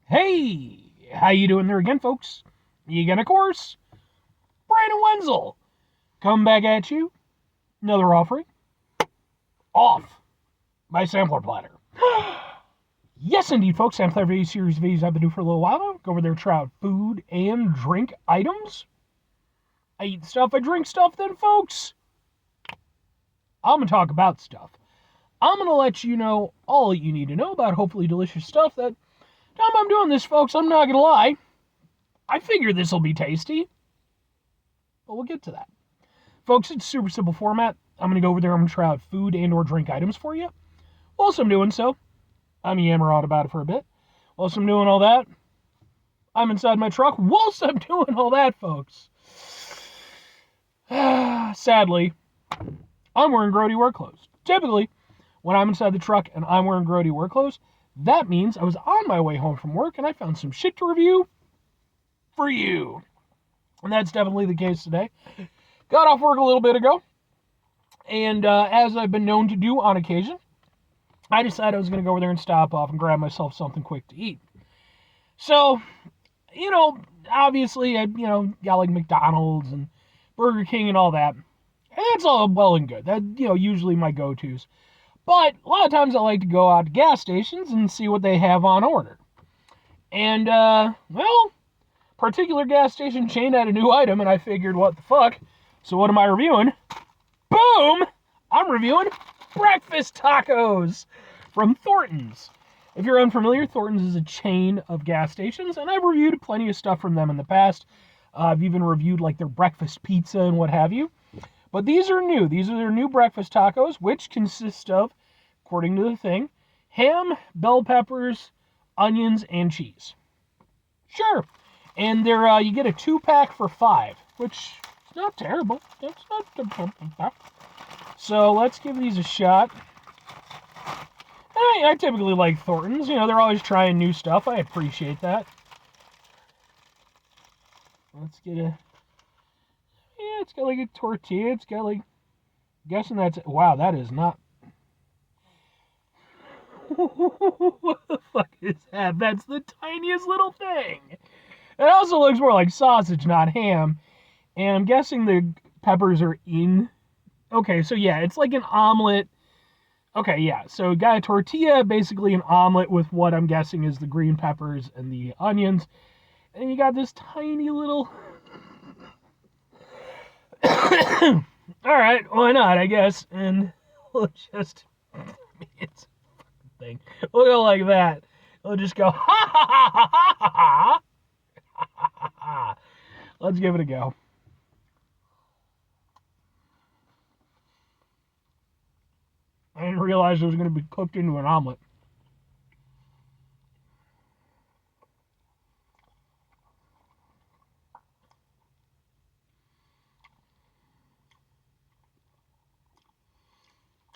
Hey, how you doing there again, folks? You again, of course, Brandon Wenzel. Come back at you. Another offering. Off by Sampler Platter. Yes, indeed, folks. Sampler video series videos I've been doing for a little while now. Go over there, try out food and drink items. I eat stuff, I drink stuff, then, folks, I'm going to talk about stuff. I'm going to let you know all you need to know about hopefully delicious stuff that time I'm doing this, folks, I'm not going to lie. I figure this will be tasty. But we'll get to that. Folks, it's super simple format. I'm going to go over there. I'm going to try out food and or drink items for you. Whilst I'm doing so, I'm yammer on about it for a bit. Whilst I'm doing all that, I'm inside my truck. Whilst I'm doing all that, folks, sadly, I'm wearing grody work clothes. Typically, when I'm inside the truck and I'm wearing grody work clothes, that means I was on my way home from work and I found some shit to review for you. And that's definitely the case today. Got off work a little bit ago, and as I've been known to do on occasion, I decided I was going to go over there and stop off and grab myself something quick to eat. So, obviously, I got like McDonald's and Burger King and all that. And that's all well and good. That, usually my go-tos. But a lot of times I like to go out to gas stations and see what they have on order. And, particular gas station chain had a new item, and I figured, what the fuck? So what am I reviewing? Boom! I'm reviewing breakfast tacos from Thornton's. If you're unfamiliar, Thornton's is a chain of gas stations, and I've reviewed plenty of stuff from them in the past. I've even reviewed like their breakfast pizza and what have you. But these are new. These are their new breakfast tacos, which consist of, according to the thing, ham, bell peppers, onions, and cheese. Sure. And they're you get a 2-pack for $5, which is not terrible. It's not. So let's give these a shot. I typically like Thornton's. They're always trying new stuff. I appreciate that. Let's get it's got like a tortilla. It's got like, guessing that's, wow, that is not. What the fuck is that? That's the tiniest little thing. It also looks more like sausage, not ham. And I'm guessing the peppers are in. Okay, so yeah, it's like an omelet. Okay, yeah, so got a tortilla, basically an omelet with what I'm guessing is the green peppers and the onions. And you got this tiny little. Alright, why not, I guess. And we'll just. It's a fucking thing. We'll go like that. We'll just go, ha ha ha ha ha ha ha. Let's give it a go. I didn't realize it was going to be cooked into an omelet.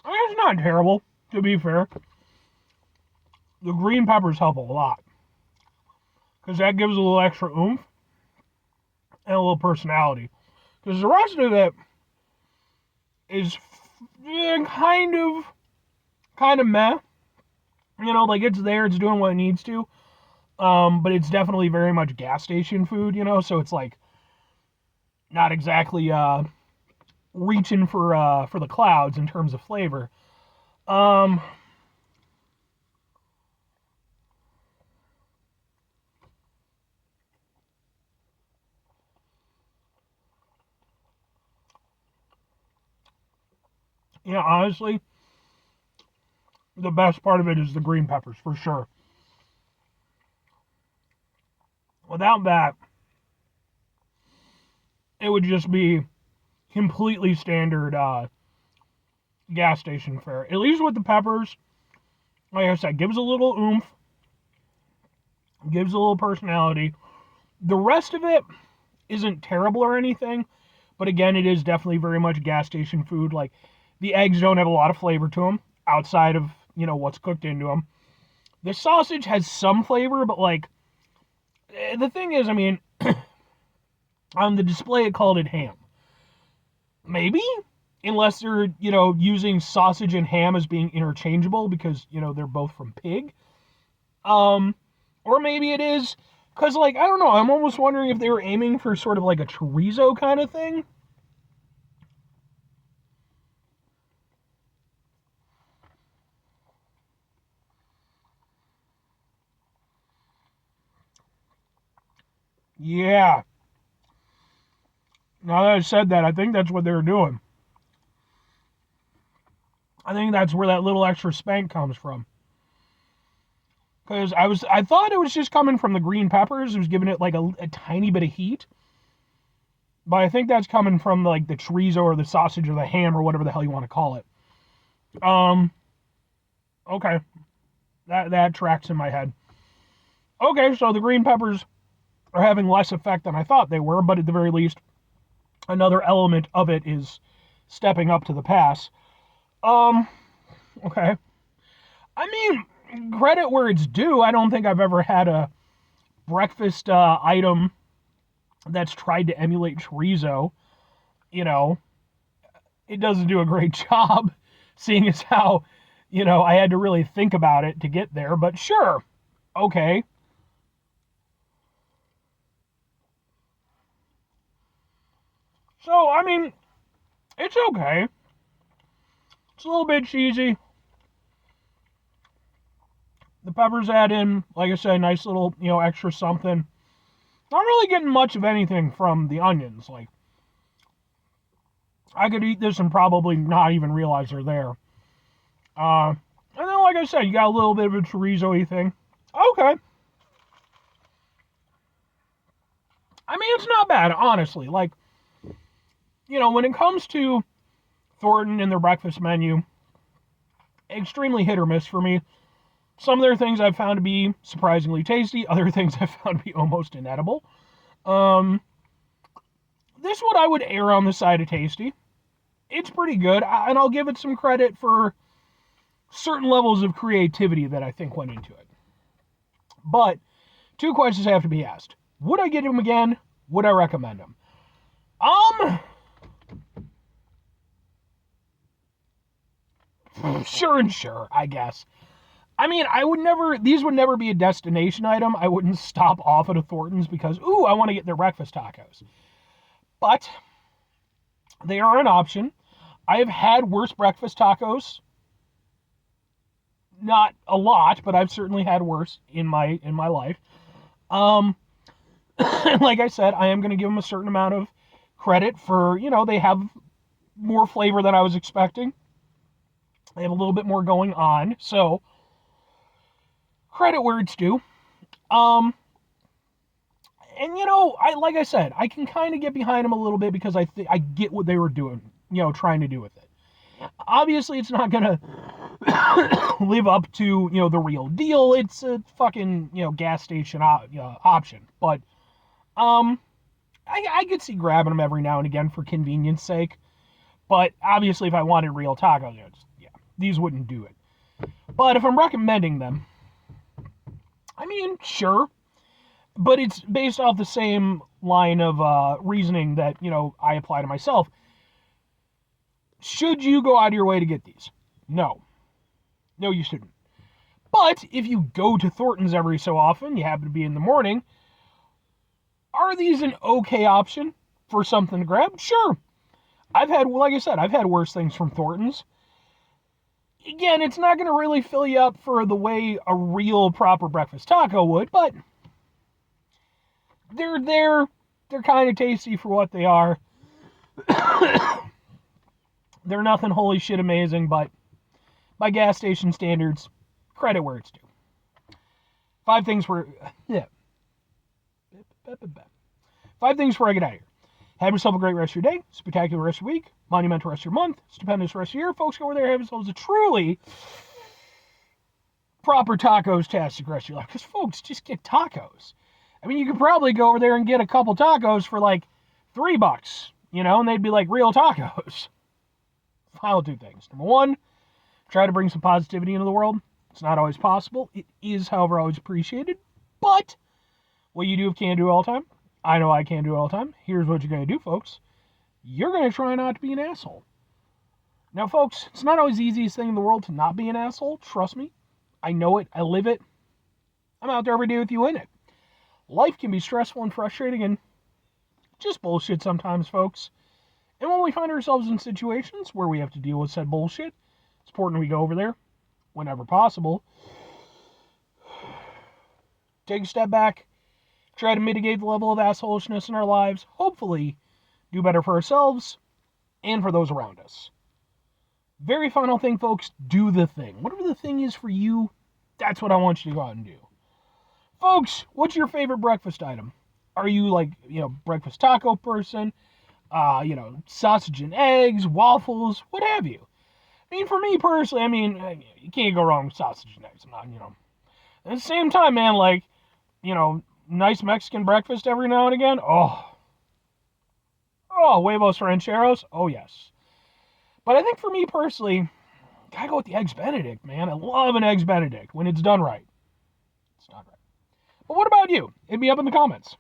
It's not terrible, to be fair. The green peppers help a lot, because that gives a little extra oomph and a little personality. Because the rest of it is kind of meh. Like it's there, it's doing what it needs to. But it's definitely very much gas station food, so it's like not exactly reaching for the clouds in terms of flavor. Honestly, the best part of it is the green peppers, for sure. Without that, it would just be completely standard gas station fare. At least with the peppers, like I said, gives a little oomph, gives a little personality. The rest of it isn't terrible or anything, but again, it is definitely very much gas station food. Like, the eggs don't have a lot of flavor to them outside of, what's cooked into them. The sausage has some flavor, but like, the thing is, on the display it called it ham. Maybe, unless they're, using sausage and ham as being interchangeable because, they're both from pig. Or maybe it is, because, like, I don't know, I'm almost wondering if they were aiming for sort of like a chorizo kind of thing. Yeah. Now that I said that, I think that's what they were doing. I think that's where that little extra spank comes from. Because I thought it was just coming from the green peppers. It was giving it like a tiny bit of heat. But I think that's coming from like the chorizo or the sausage or the ham or whatever the hell you want to call it. Okay. That tracks in my head. Okay, so the green peppers are having less effect than I thought they were, but at the very least, another element of it is stepping up to the pass. Okay. I mean, credit where it's due. I don't think I've ever had a breakfast item that's tried to emulate chorizo. You know, it doesn't do a great job, seeing as how, I had to really think about it to get there, but sure. Okay. So, I mean, it's okay. It's a little bit cheesy. The peppers add in, like I said, nice little, extra something. Not really getting much of anything from the onions. Like, I could eat this and probably not even realize they're there. And then, like I said, you got a little bit of a chorizo-y thing. Okay. I mean, it's not bad, honestly. Like, when it comes to Thornton and their breakfast menu, extremely hit or miss for me. Some of their things I've found to be surprisingly tasty. Other things I've found to be almost inedible. This one I would err on the side of tasty. It's pretty good, and I'll give it some credit for certain levels of creativity that I think went into it. But 2 questions have to be asked. Would I get them again? Would I recommend them? Sure and sure, I guess. I mean, these would never be a destination item. I wouldn't stop off at a Thornton's because, I want to get their breakfast tacos. But they are an option. I have had worse breakfast tacos. Not a lot, but I've certainly had worse in my life. Like I said, I am going to give them a certain amount of credit for, they have more flavor than I was expecting. They have a little bit more going on, so credit where it's due. And like I said, I can kind of get behind them a little bit because I get what they were doing, trying to do with it. Obviously, it's not gonna live up to the real deal. It's a fucking gas station option, but I could see grabbing them every now and again for convenience sake. But obviously, if I wanted real tacos, these wouldn't do it. But if I'm recommending them, I mean, sure. But it's based off the same line of reasoning that, I apply to myself. Should you go out of your way to get these? No. No, you shouldn't. But if you go to Thornton's every so often, you happen to be in the morning, are these an okay option for something to grab? Sure. Like I said, I've had worse things from Thornton's. Again, it's not going to really fill you up for the way a real proper breakfast taco would, but they're there. They're kind of tasty for what they are. They're nothing holy shit amazing, but by gas station standards, credit where it's due. 5 things for... Yeah. 5 things before I get out of here. Have yourself a great rest of your day, spectacular rest of your week, monumental rest of your month, stupendous rest of your year. Folks, go over there and have yourselves a truly proper tacos-tastic rest of your life. Because, folks, just get tacos. I mean, you could probably go over there and get a couple tacos for like $3, and they'd be like real tacos. Final 2 things. Number 1, try to bring some positivity into the world. It's not always possible. It is, however, always appreciated. But what you do can do all the time. I know I can't do it all the time. Here's what you're going to do, folks. You're going to try not to be an asshole. Now, folks, it's not always the easiest thing in the world to not be an asshole. Trust me. I know it. I live it. I'm out there every day with you in it. Life can be stressful and frustrating and just bullshit sometimes, folks. And when we find ourselves in situations where we have to deal with said bullshit, it's important we go over there whenever possible. Take a step back, try to mitigate the level of assholishness in our lives, hopefully do better for ourselves and for those around us. Very final thing, folks, do the thing. Whatever the thing is for you, that's what I want you to go out and do. Folks, what's your favorite breakfast item? Are you breakfast taco person? Sausage and eggs, waffles, what have you. I mean, for me personally, you can't go wrong with sausage and eggs. I'm not. At the same time, man, nice Mexican breakfast every now and again. Oh, huevos rancheros. Oh, yes. But I think for me personally, gotta go with the Eggs Benedict, man. I love an Eggs Benedict when it's done right. It's done right. But what about you? Hit me up in the comments.